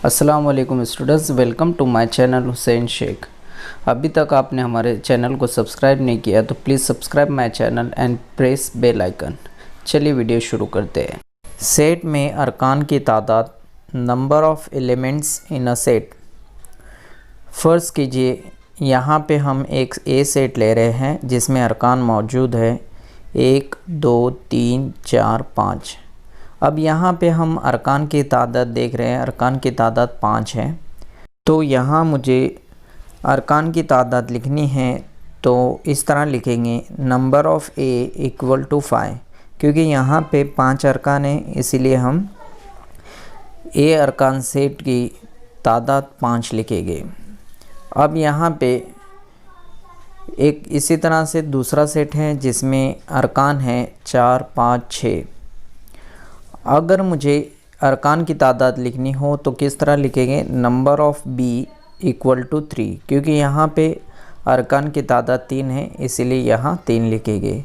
अस्सलाम वालेकुम students, welcome to my channel Hussain Shaikh. अभी तक आपने हमारे चैनल को सब्सक्राइब नहीं किया तो please subscribe my channel and press bell icon. चलिए वीडियो शुरू करते हैं। सेट में अरकान की तादाद, number of elements in a set. फ़र्ज़ कीजिए यहाँ पे हम एक ए सेट ले रहे हैं जिसमें अरकान मौजूद है 1, 2, 3, 4, 5। अब यहाँ पे हम अरकान की तादाद देख रहे हैं, अरकान की तादाद 5 है। तो यहाँ मुझे अरकान की तादाद लिखनी है तो इस तरह लिखेंगे number of A equal to 5, क्योंकि यहाँ पे 5 अरकान हैं इसीलिए हम ए अरकान सेट की तादाद 5 लिखेंगे। अब यहाँ पे एक इसी तरह से दूसरा सेट है जिसमें अरकान है 4, 5, 6। अगर मुझे अरकान की तादाद लिखनी हो तो किस तरह लिखेंगे, number of B equal to 3, क्योंकि यहाँ पे अरकान की तादाद 3 है इसीलिए यहाँ 3 लिखेंगे।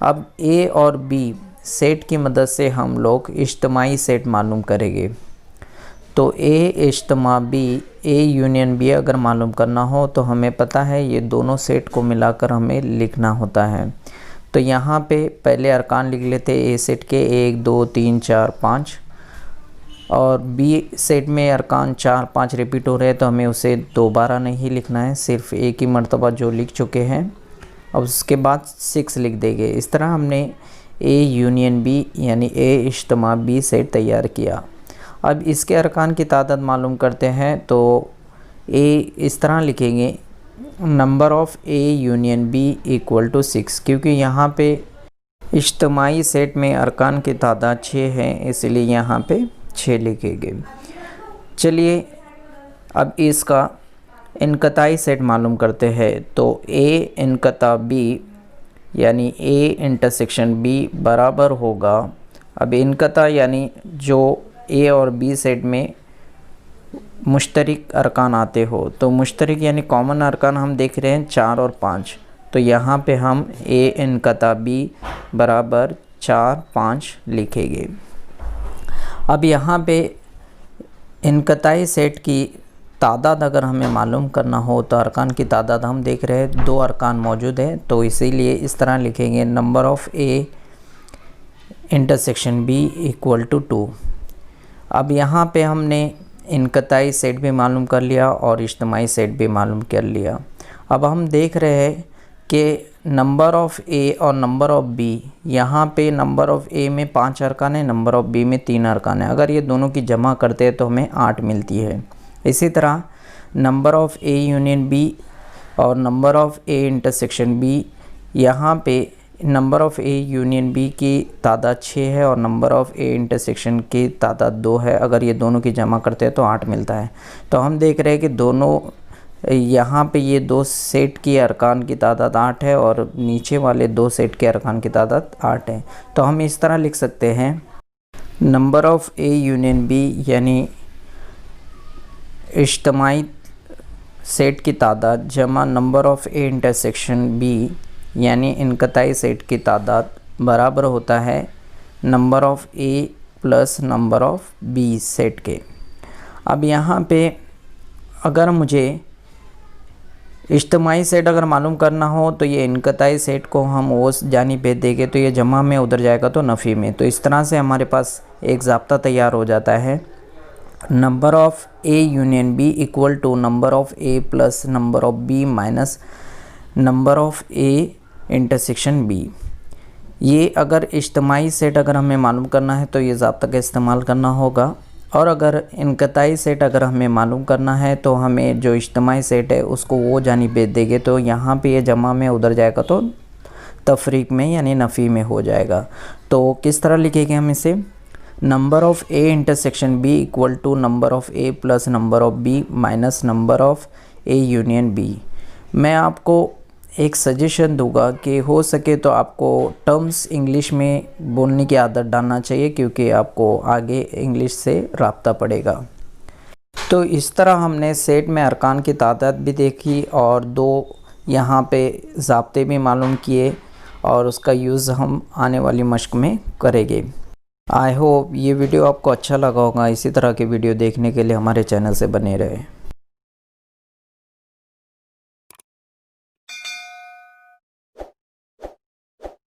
अब ए और बी सेट की मदद से हम लोग इज्तिमाई सेट मालूम करेंगे। तो ए इज्तिमा बी, ए यूनियन बी अगर मालूम करना हो तो हमें पता है ये दोनों सेट को मिलाकर हमें लिखना होता है। तो यहाँ पे पहले अरकान लिख लेते ए सेट के 1, 2, 3, 4, 5, और बी सेट में अरकान 4, 5 रिपीट हो रहे हैं तो हमें उसे दोबारा नहीं लिखना है, सिर्फ एक ही मरतबा जो लिख चुके हैं। अब उसके बाद 6 लिख देंगे। इस तरह हमने ए यूनियन बी यानी ए इज्तिमा बी सेट तैयार किया। अब इसके अरकान की तादाद मालूम करते हैं तो ए इस तरह लिखेंगे number of A union B equal to 6, क्योंकि यहाँ पे इज्तिमाई सेट में अरकान की तादाद 6 है इसलिए यहाँ पे 6 लिखेंगे। चलिए अब इसका इनकताई सेट मालूम करते हैं। तो ए इनकता बी यानी ए इंटरसेक्शन बी बराबर होगा, अब इनकता यानी जो ए और बी सेट में मुश्तरिक अरकान आते हो, तो मुश्तरिक यानी कॉमन अरकान हम देख रहे हैं 4 और 5। तो यहाँ पे हम ए इनकता बी बराबर 4, 5 लिखेंगे। अब यहाँ पे इनकताई सेट की तादाद अगर हमें मालूम करना हो तो अरकान की तादाद हम देख रहे हैं 2 अरकान मौजूद है, तो इसीलिए इस तरह लिखेंगे number of A intersection B equal to 2। अब यहाँ पे हमने इनकताई सेट भी मालूम कर लिया और इज्तिमाई सेट भी मालूम कर लिया। अब हम देख रहे हैं कि नंबर ऑफ़ ए और नंबर ऑफ़ बी, यहाँ पे नंबर ऑफ़ ए में 5 अरकान है, नंबर ऑफ़ बी में 3 अरकान है। अगर ये दोनों की जमा करते हैं तो हमें 8 मिलती है। इसी तरह number of A union B और number of A intersection B, यहाँ पे number of A union B की तादाद 6 है और नंबर ऑफ़ ए इंटरसेक्शन की तादाद 2 है। अगर ये दोनों की जमा करते हैं तो 8 मिलता है। तो हम देख रहे हैं कि दोनों यहाँ पे ये 2 सेट की अरकान की तादाद 8 है और नीचे वाले 2 सेट के अरकान की तादाद 8 है। तो हम इस तरह लिख सकते हैं number of A union B यानी इज्तिमाई सेट की तादाद जमा number of A intersection B यानी इनकताई सेट की तादाद बराबर होता है number of A plus number of B set के। अब यहाँ पे अगर मुझे इज्तिमाई सेट अगर मालूम करना हो तो ये इनकताई सेट को हम उस जानिब भेज देंगे तो ये जमा में उधर जाएगा तो नफ़ी में। तो इस तरह से हमारे पास एक ज़ाब्ता तैयार हो जाता है, number of A union B equal to number of A plus number of B minus number of A intersection B. ये अगर इज्तिमाई सेट अगर हमें मालूम करना है तो ये ज़ाब्ता का इस्तेमाल करना होगा, और अगर इनकताई सेट अगर हमें मालूम करना है तो हमें जो इज्तिमाई सेट है उसको वो जानिब भेज देंगे तो यहाँ पे ये जमा में उधर जाएगा तो तफरीक में यानी नफ़ी में हो जाएगा। तो किस तरह लिखेंगे हम इसे, number of A intersection B equal to number of A plus number of B minus number of A union B. मैं आपको एक सजेशन दूंगा कि हो सके तो आपको टर्म्स इंग्लिश में बोलने की आदत डालना चाहिए, क्योंकि आपको आगे इंग्लिश से राब्ता पड़ेगा। तो इस तरह हमने सेट में अरकान की तादाद भी देखी और 2 यहाँ पे ज़ाब्ते भी मालूम किए और उसका यूज़ हम आने वाली मश्क में करेंगे। आई होप ये वीडियो आपको अच्छा लगा होगा। इसी तरह के वीडियो देखने के लिए हमारे चैनल से बने रहे।